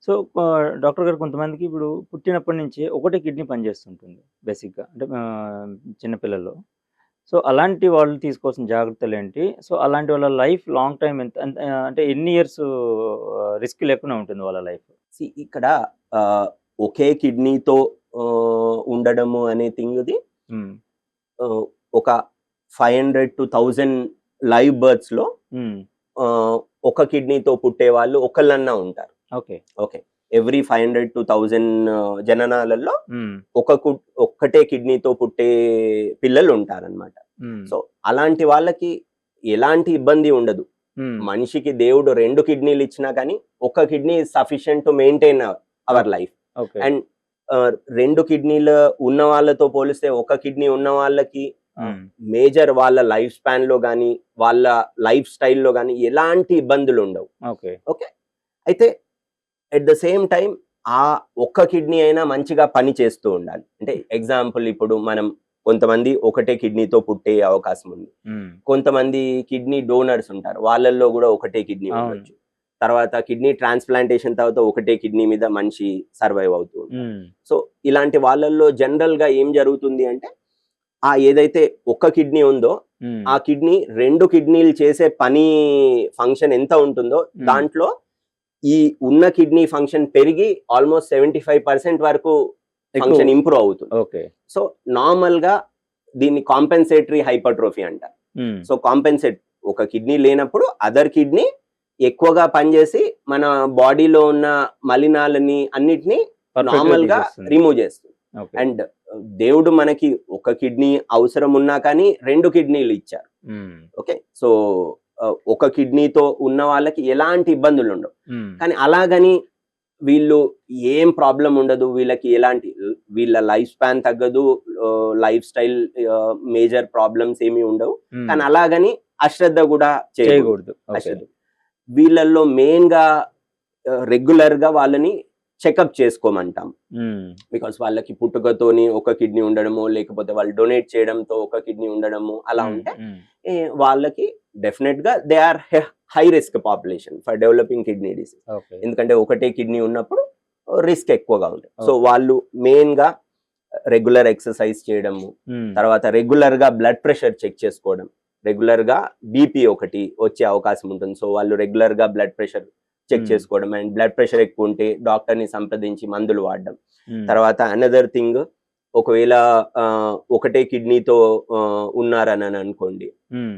So, doctor గారు కొంతమందికి ఇప్పుడు పుట్టినప్పటి నుంచే ఒకటే కిడ్నీ పనిచేస్తుంటుంది బేసిక్‌గా. అంటే చిన్న పిల్లల్లో. సో, అలాంటి వాళ్ళు తీసుకోవాల్సిన జాగ్రత్తలేంటి? సో, అలాంటి వాళ్ళ లైఫ్ లాంగ్ టైమ్ ఎంత అంటే ఎన్ని ఇయర్స్ రిస్క్ లేకుండా ఉంటుంది వాళ్ళ లైఫ్? ఇక్కడ ఆహ్, ఒకే కిడ్నీతో ఉండడము అనే థింగ్‌ది హ్మ్. ఆహ్, ఒక 500-1000 లైవ్ బర్త్స్‌లో హ్మ్. ఆహ్, ఒక కిడ్నీతో పుట్టేవాళ్ళు ఒకళ్ళన్నా ఉంటారు. ఓకే. ఓకే. ఎవ్రీ 500-1000 జననాలలో హ్మ్. ఒక్కటే కిడ్నీతో పుట్టే పిల్లలుంటారనమాట. హ్మ్. సో, అలాంటి వాళ్ళకి ఎలాంటి ఇబ్బంది ఉండదు. హ్మ్. మనిషికి దేవుడు 2 కిడ్నీలు ఇచ్చినా కానీ, ఒక kidney is sufficient to maintain hour okay. Life. Okay. And 2 కిడ్నీలు ఉన్న వాళ్ళతో పోలిస్తే ఒక కిడ్నీ ఉన్న వాళ్ళకి హ్మ్. మేజర్ వాళ్ళ లైఫ్ స్పాన్‌లో గాని, వాళ్ళ లైఫ్ స్టైల్‌లో గాని ఎలాంటి ఇబ్బందులుండవు. ఓకే. ఓకే. అయితే ఎట్ ద సేమ్ టైమ్ ఆ ఒక్క కిడ్నీ అయినా మంచిగా పని చేస్తూ ఉండాలి. అంటే ఎగ్జాంపుల్ ఇప్పుడు మనం కొంతమంది ఒకటే కిడ్నీతో పుట్టే అవకాశం ఉంది. హ్మ్. కొంతమంది కిడ్నీ డోనర్స్ ఉంటారు. వాళ్ళల్లో గూడా ఒకటే కిడ్నీ అవును. ఉండొచ్చు. తర్వాత కిడ్నీ ట్రాన్స్‌ప్లాంటేషన్ తర్వాత ఒకటే కిడ్నీ మీద మనిషి సర్వైవ్ అవుతూ ఉంటారు. హ్మ్. సో, ఇలాంటి వాళ్ళల్లో జనరల్‌గా ఏం జరుగుతుంది అంటే, ఏదైతే ఒక్క కిడ్నీ ఉందో, హ్మ్. ఆ కిడ్నీ 2 కిడ్నీలు చేసే పని ఫంక్షన్ ఎంత ఉంటుందో, హ్మ్. దాంట్లో ఈ ఉన్న కిడ్నీ ఫంక్షన్ పెరిగి ఆల్‌మోస్ట్ 75% వరకు ఎక్కువ. ఫంక్షన్ ఇంప్రూవ్ అవుతుంది. ఓకే. సో, నార్మల్‌గా దీన్ని కాంపెన్సేటరీ హైపర్ట్రోఫీ అంటారు. హ్మ్. సో, ఒక కిడ్నీ లేనప్పుడు అదర్ కిడ్నీ ఎక్కువగా పనిచేసి మన బాడీలో ఉన్న మలినాలని అన్నిటిని పర్ఫెక్ట్‌గా నార్మల్‌గా తీసేస్తుంది. రిమూవ్ చేస్తుంది. ఓకే. అండ్ దేవుడు మనకి ఒక కిడ్నీ అవసరం ఉన్నా కానీ 2 కిడ్నీలు ఇచ్చారు. హ్మ్. ఓకే. సో, ఒక కిడ్నీతో ఉన్న వాళ్ళకి ఎలాంటి ఇబ్బందులుండవు. హ్మ్. కానీ అలాగని వీళ్ళు ఏం ప్రాబ్లమ్ ఉండదు. వీళ్ళ లైఫ్ స్పాన్ తగ్గదు. లైఫ్ స్టైల్ మేజర్ ప్రాబ్లమ్స్ ఏమి ఉండవు. హ్మ్. కానీ అలాగని అశ్రద్ధ గూడా చేయకూడదు. చేయకూడదు. ఓకే. అశ్రద్ధ. వీళ్ళల్లో మెయిన్‌గా రెగ్యులర్‌గా వాళ్ళని చెకప్ చేసుకోమంటాం. హ్మ్. బికాజ్ వాళ్ళకి పుట్టుకతోని ఒక కిడ్నీ ఉండడమో, లేకపోతే వాళ్ళు డొనేట్ చేయడంతో ఒక కిడ్నీ ఉండడము అలా హ్మ్. ఉంటే హ్మ్. వాళ్ళకి డెఫినిట్‌గా they are high risk population for developing kidney disease. Okay. ఎందుకంటే ఒకటే కిడ్నీ ఉన్నప్పుడు రిస్క్ ఎక్కువగా ఉంటుంది. So, okay. వాళ్ళు మెయిన్‌గా రెగ్యులర్ ఎక్సర్‌సైజ్ చేయడము, హ్మ్. తర్వాత రెగ్యులర్‌గా బ్లడ్ ప్రెషర్ చెక్ చేసుకోవడం, రెగ్యులర్‌గా బీపీ ఒకటి వచ్చే అవకాశం ఉంటుంది. సో, వాళ్ళు రెగ్యులర్‌గా బ్లడ్ ప్రెషర్ చెక్ హ్మ్. చేసుకోవడం అండ్ బ్లడ్ ప్రెషర్ ఎక్కువుంటే డాక్టర్‌ని సంప్రదించి మందులు వాడడం. హ్మ్. తర్వాత అనదర్ థింగ్, ఒకవేళ ఒకటే కిడ్నీతో ఉన్నారని అనుకోండి. హ్మ్.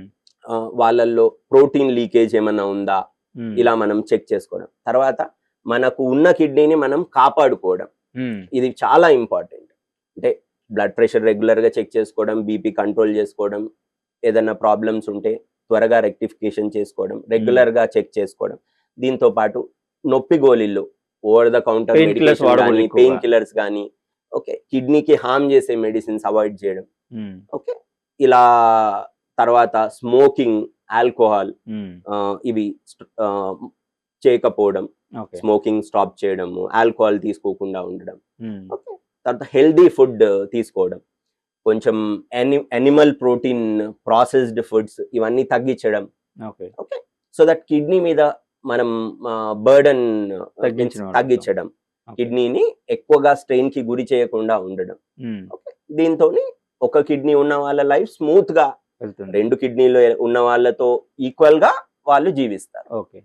వాళ్ళల్లో ప్రోటీన్ లీకేజ్ ఏమన్నా ఉందా? హ్మ్. ఇలా మనం చెక్ చేసుకోవడం. తర్వాత మనకు ఉన్న కిడ్నీని మనం కాపాడుకోవడం. హ్మ్. ఇది చాలా ఇంపార్టెంట్. అంటే బ్లడ్ ప్రెషర్ రెగ్యులర్‌గా చెక్ చేసుకోవడం, బీపీ కంట్రోల్ చేసుకోవడం, ఏదన్నా ప్రాబ్లమ్స్ ఉంటే త్వరగా రెక్టిఫికేషన్ చేసుకోవడం, హ్మ్. రెగ్యులర్‌గా చెక్ చేసుకోవడం. దీంతో పాటు నొప్పి గోళీలు, over the counter pain killers medication వాడకూడదు గానీ, ఎక్కువగా. పెయిన్ కిల్లర్స్ గానీ, ఓకే. కిడ్నీకి హార్మ్ చేసే మెడిసిన్స్ అవాయిడ్ చేయడం. హ్మ్. ఓకే. ఇలా తర్వాత స్మోకింగ్, ఆల్కహాల్ హ్మ్. ఇవి చేయకపోవడం. ఓకే. స్మోకింగ్ స్టాప్ చేయడము, ఆల్కహాల్ తీసుకోకుండా ఉండడం. హ్మ్. ఓకే. తర్వాత హెల్తీ ఫుడ్ తీసుకోవడం. కొంచెం యానిమల్ ప్రోటీన్, ప్రాసెస్డ్ ఫుడ్స్ ఇవన్నీ తగ్గించడం. Okay. Okay. So that kidney మీద మనం బర్డెన్ మీన్స్ తగ్గించిన వాడవుతాం. తగ్గించడం. ఓకే. కిడ్నీని ఎక్కువగా స్ట్రెయిన్‌కి గురి చేయకుండా ఉండడం. హ్మ్. ఓకే. దీంతోని ఒక కిడ్నీ ఉన్న వాళ్ళ లైఫ్ స్మూత్‌గా, వెళ్తుంది. 2 కిడ్నీలు ఉన్న వాళ్ళతో ఈక్వల్‌గా వాళ్ళు జీవిస్తారు. ఓకే.